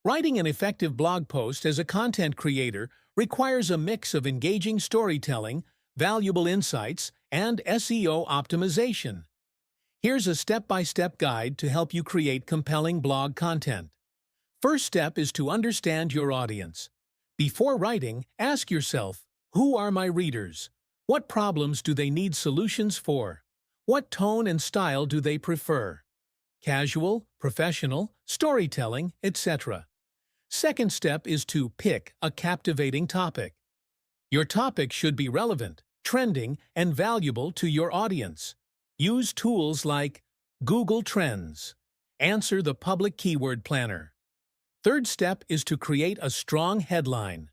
Writing an effective blog post as a content creator requires a mix of engaging storytelling, valuable insights, and SEO optimization. Here's a step-by-step guide to help you create compelling blog content. First step is to understand your audience. Before writing, ask yourself, who are my readers? What problems do they need solutions for? What tone and style do they prefer? Casual, professional, storytelling, etc. Second step is to pick a captivating topic. Your topic should be relevant, trending, and valuable to your audience. Use tools like Google Trends. Answer the public keyword planner. Third step is to create a strong headline.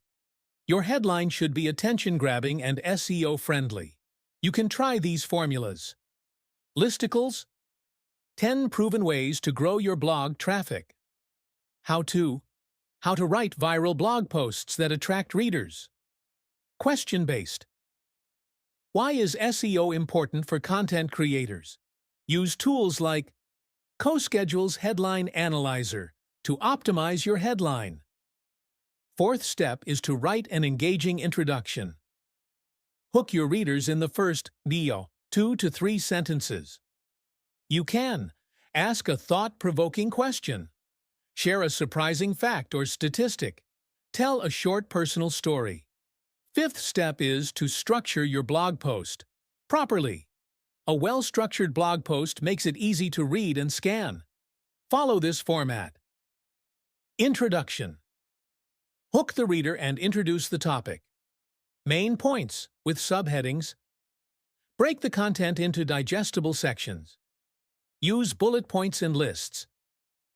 Your headline should be attention-grabbing and SEO-friendly. You can try these formulas. Listicles. 10 proven ways to grow your blog traffic. How to write viral blog posts that attract readers. Question-based. Why is SEO important for content creators? Use tools like CoSchedule's Headline Analyzer to optimize your headline. Fourth step is to write an engaging introduction. Hook your readers in the first 2 to 3 sentences. You can ask a thought-provoking question. Share a surprising fact or statistic. Tell a short personal story. Fifth step is to structure your blog post properly. A well-structured blog post makes it easy to read and scan. Follow this format. Introduction. Hook the reader and introduce the topic. Main points with subheadings. Break the content into digestible sections. Use bullet points and lists.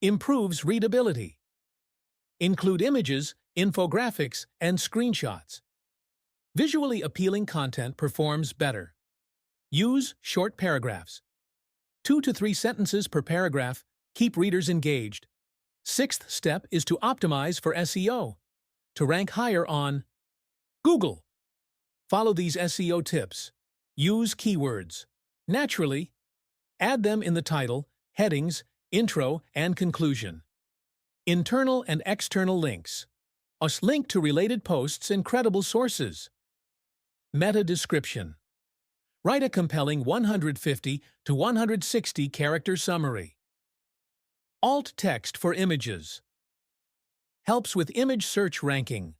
Improves readability. Include images, infographics, and screenshots. Visually appealing content performs better. Use short paragraphs. 2 to 3 sentences per paragraph keep readers engaged. Sixth step is to optimize for SEO, to rank higher on Google. Follow these SEO tips. Use keywords naturally. Add them in the title, headings, intro, and conclusion. Internal and external links. Link to related posts and credible sources. Meta description. Write a compelling 150 to 160 character summary. Alt text for images. Helps with image search ranking.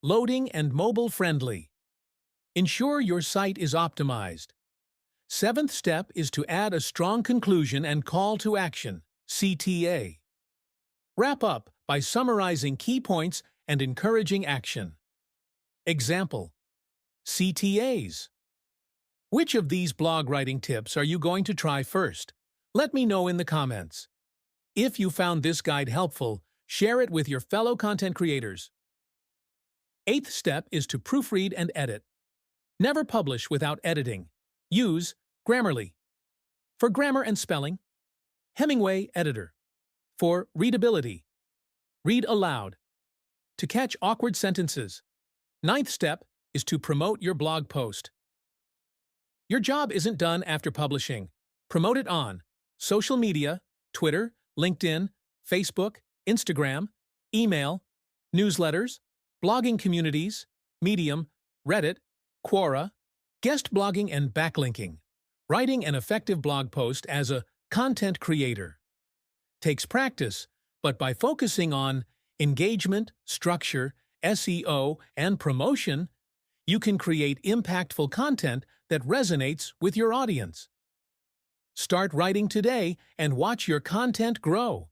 Loading and mobile friendly. Ensure your site is optimized. Seventh step is to add a strong conclusion and call to action, CTA. Wrap up by summarizing key points and encouraging action. Example: CTAs. Which of these blog writing tips are you going to try first? Let me know in the comments. If you found this guide helpful, share it with your fellow content creators. Eighth step is to proofread and edit. Never publish without editing. Use Grammarly. For grammar and spelling, Hemingway Editor. For readability, read aloud. To catch awkward sentences. Ninth step is to promote your blog post. Your job isn't done after publishing. Promote it on social media, Twitter, LinkedIn, Facebook, Instagram, email, newsletters, blogging communities, Medium, Reddit, Quora, guest blogging and backlinking. Writing an effective blog post as a content creator takes practice, but by focusing on engagement, structure, SEO, and promotion, you can create impactful content that resonates with your audience. Start writing today and watch your content grow.